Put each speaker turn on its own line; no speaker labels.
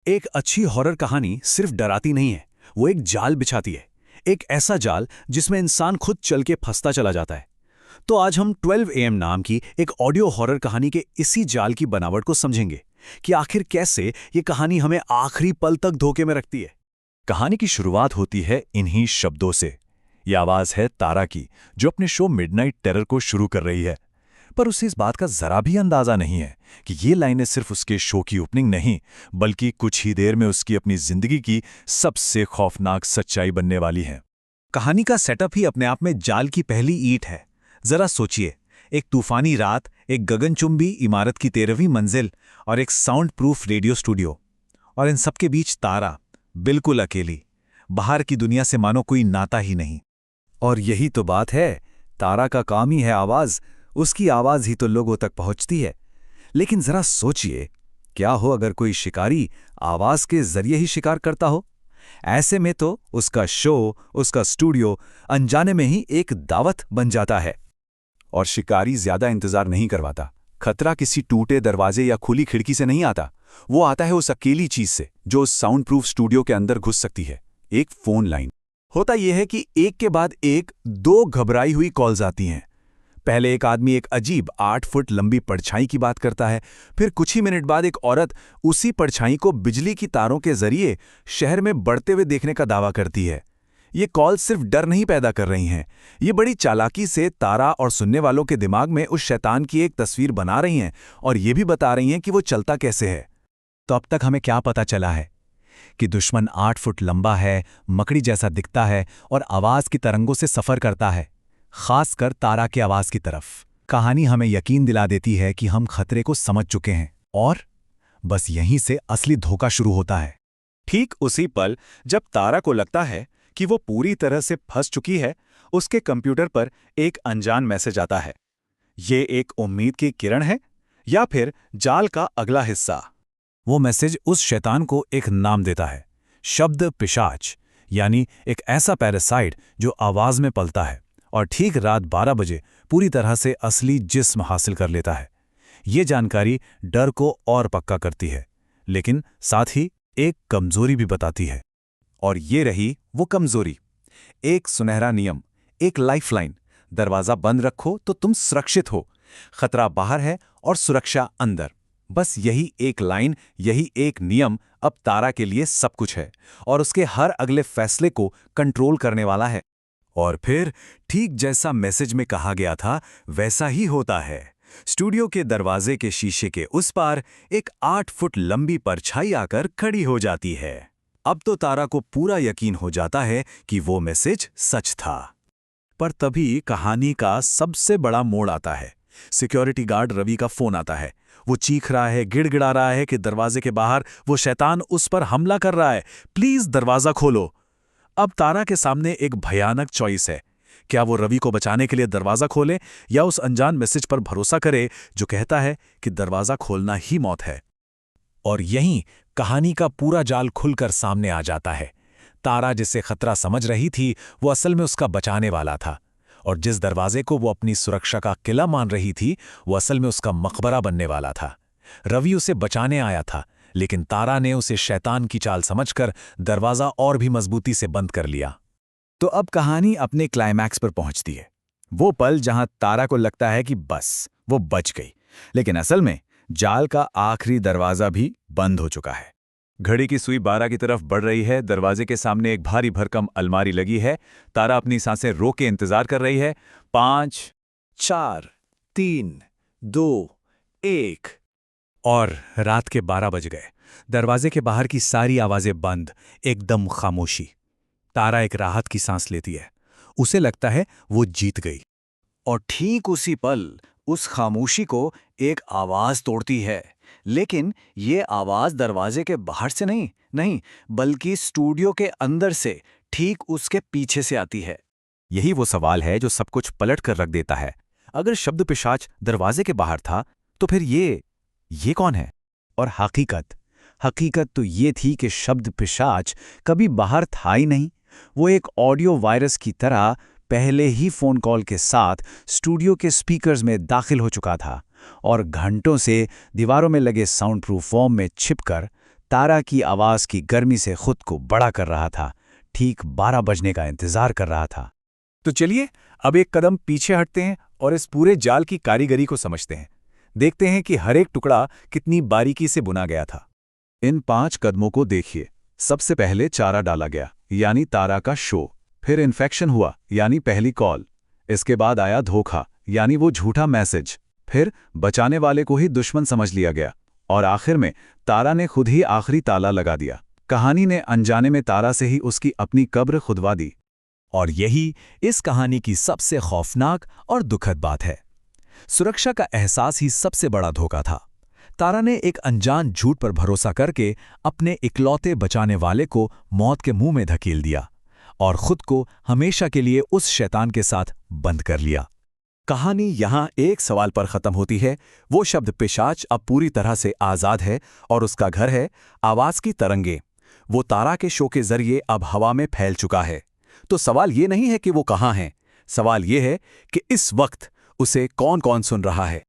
एक अच्छी हॉरर कहानी सिर्फ डराती नहीं है, वो एक जाल बिछाती है। एक ऐसा जाल जिसमें इंसान खुद चल के फंसता चला जाता है। तो आज हम 12 AM नाम की एक ऑडियो हॉरर कहानी के इसी जाल की बनावट को समझेंगे कि आखिर कैसे ये कहानी हमें आखिरी पल तक धोखे में रखती है।
कहानी की शुरुआत होती है इन्हीं शब्दों से। ये आवाज है तारा की, जो अपने शो मिडनाइट टेरर को शुरू कर रही है। पर उसे इस बात का जरा भी अंदाजा नहीं है कि ये लाइनें सिर्फ उसके शो की ओपनिंग नहीं, बल्कि कुछ ही देर में उसकी अपनी जिंदगी की सबसे खौफनाक सच्चाई बनने वाली हैं।
कहानी का सेटअप ही अपने आप में जाल की पहली ईंट है। जरा सोचिए, एक तूफानी रात, एक गगनचुंबी इमारत की 13वीं मंजिल और एक साउंड प्रूफ रेडियो स्टूडियो, और इन सबके बीच तारा, बिल्कुल अकेली, बाहर की दुनिया से मानो कोई नाता ही नहीं।
और यही तो बात है, तारा का काम ही है आवाज। उसकी आवाज ही तो लोगों तक पहुंचती है। लेकिन जरा सोचिए, क्या हो अगर कोई शिकारी आवाज के जरिए ही शिकार करता हो? ऐसे में तो उसका शो, उसका स्टूडियो अनजाने में ही एक दावत बन जाता है। और शिकारी ज्यादा इंतजार नहीं करवाता। खतरा किसी टूटे दरवाजे या खुली खिड़की से नहीं आता। वो आता है उस अकेली चीज से जो उस साउंड प्रूफ स्टूडियो के अंदर घुस सकती है, एक फोन लाइन। होता यह है कि एक के बाद एक दो घबराई हुई कॉल्स आती हैं। पहले एक आदमी एक अजीब 8 फुट लंबी परछाई की बात करता है, फिर कुछ ही मिनट बाद एक औरत उसी परछाई को बिजली की तारों के जरिए शहर में बढ़ते हुए देखने का दावा करती है। ये कॉल सिर्फ डर नहीं पैदा कर रही हैं, ये बड़ी चालाकी से तारा और सुनने वालों के दिमाग में उस शैतान की एक तस्वीर बना रही हैं और ये भी बता रही हैं कि वो चलता कैसे है।
तो अब तक हमें क्या पता चला है कि दुश्मन 8 फुट लंबा है, मकड़ी जैसा दिखता है और आवाज की तरंगों से सफर करता है, खासकर तारा की आवाज की तरफ। कहानी हमें यकीन दिला देती है कि हम खतरे को समझ चुके हैं और बस यहीं से असली धोखा शुरू होता है।
ठीक उसी पल जब तारा को लगता है कि वो पूरी तरह से फंस चुकी है, उसके कंप्यूटर पर एक अनजान मैसेज आता है। ये एक उम्मीद की किरण है या फिर जाल का अगला हिस्सा?
वो मैसेज उस शैतान को एक नाम देता है, शब्द पिशाच, यानी एक ऐसा पैरासाइट जो आवाज में पलता है और ठीक रात 12 बजे पूरी तरह से असली जिस्म हासिल कर लेता है। ये जानकारी डर को और पक्का करती है, लेकिन साथ ही एक कमजोरी भी बताती है।
और ये रही वो कमजोरी। एक सुनहरा नियम, एक लाइफलाइन। दरवाजा बंद रखो तो तुम सुरक्षित हो। खतरा बाहर है और सुरक्षा अंदर। बस यही एक लाइन, यही एक नियम अब तारा के लिए सब कुछ है और उसके हर अगले फैसले को कंट्रोल करने वाला है।
और फिर ठीक जैसा मैसेज में कहा गया था वैसा ही होता है। स्टूडियो के दरवाजे के शीशे के उस पार एक 8 फुट लंबी परछाई आकर खड़ी हो जाती है। अब तो तारा को पूरा यकीन हो जाता है कि वो मैसेज सच था। पर तभी कहानी का सबसे बड़ा मोड़ आता है। सिक्योरिटी गार्ड रवि का फोन आता है। वो चीख रहा है, गिड़गिड़ा रहा है कि दरवाजे के बाहर वो शैतान उस पर हमला कर रहा है, प्लीज दरवाजा खोलो। अब तारा के सामने एक भयानक चॉइस है। क्या वो रवि को बचाने के लिए दरवाजा खोले या उस अनजान मैसेज पर भरोसा करे जो कहता है कि दरवाजा खोलना ही मौत है? और यहीं कहानी का पूरा जाल खुलकर सामने आ जाता है। तारा जिसे खतरा समझ रही थी वो असल में उसका बचाने वाला था, और जिस दरवाजे को वो अपनी सुरक्षा का किला मान रही थी वो असल में उसका मकबरा बनने वाला था। रवि उसे बचाने आया था, लेकिन तारा ने उसे शैतान की चाल समझकर दरवाजा और भी मजबूती से बंद कर लिया। तो अब कहानी अपने क्लाइमैक्स पर पहुंचती है। वो पल जहां तारा को लगता है कि बस वो बच गई, लेकिन असल में जाल का आखिरी दरवाजा भी बंद हो चुका है।
घड़ी की सुई 12 की तरफ बढ़ रही है। दरवाजे के सामने एक भारी भरकम अलमारी लगी है। तारा अपनी सांसें रोक के इंतजार कर रही है। 5, 4, 3, 2, 1
और रात के 12 बज गए। दरवाजे के बाहर की सारी आवाजें बंद, एकदम खामोशी। तारा एक राहत की सांस लेती है। उसे लगता है वो जीत गई। और ठीक उसी पल उस खामोशी को एक आवाज तोड़ती है। लेकिन ये आवाज दरवाजे के बाहर से नहीं, बल्कि स्टूडियो के अंदर से, ठीक उसके पीछे से आती है।
यही वो सवाल है जो सब कुछ पलट कर रख देता है। अगर शब्द पिशाच दरवाजे के बाहर था, तो फिर ये कौन है?
और हकीकत तो ये थी कि शब्द पिशाच कभी बाहर था ही नहीं। वो एक ऑडियो वायरस की तरह पहले ही फोन कॉल के साथ स्टूडियो के स्पीकर्स में दाखिल हो चुका था और घंटों से दीवारों में लगे साउंड प्रूफ फॉर्म में छिपकर
तारा की आवाज की गर्मी से खुद को बड़ा कर रहा था, ठीक 12 बजने का इंतजार कर रहा था।
तो चलिए अब एक कदम पीछे हटते हैं और इस पूरे जाल की कारीगरी को समझते हैं। देखते हैं कि हर एक टुकड़ा कितनी बारीकी से बुना गया था।
इन 5 कदमों को देखिए। सबसे पहले चारा डाला गया, यानी तारा का शो। फिर इन्फेक्शन हुआ, यानी पहली कॉल। इसके बाद आया धोखा, यानी वो झूठा मैसेज। फिर बचाने वाले को ही दुश्मन समझ लिया गया। और आखिर में तारा ने खुद ही आखिरी ताला लगा दिया। कहानी ने अनजाने में तारा से ही उसकी अपनी कब्र खुदवा दी।
और यही इस कहानी की सबसे खौफनाक और दुखद बात है। सुरक्षा का एहसास ही सबसे बड़ा धोखा था। तारा ने एक अनजान झूठ पर भरोसा करके अपने इकलौते बचाने वाले को मौत के मुंह में धकेल दिया और खुद को हमेशा के लिए उस शैतान के साथ बंद कर लिया। कहानी यहाँ एक सवाल पर खत्म होती है। वो शब्द पिशाच अब पूरी तरह से आजाद है और उसका घर है आवाज की तरंगे। वो तारा के शो के जरिए अब हवा में फैल चुका है। तो सवाल ये नहीं है कि वो कहाँ है, सवाल ये है कि इस वक्त उसे कौन कौन सुन रहा है।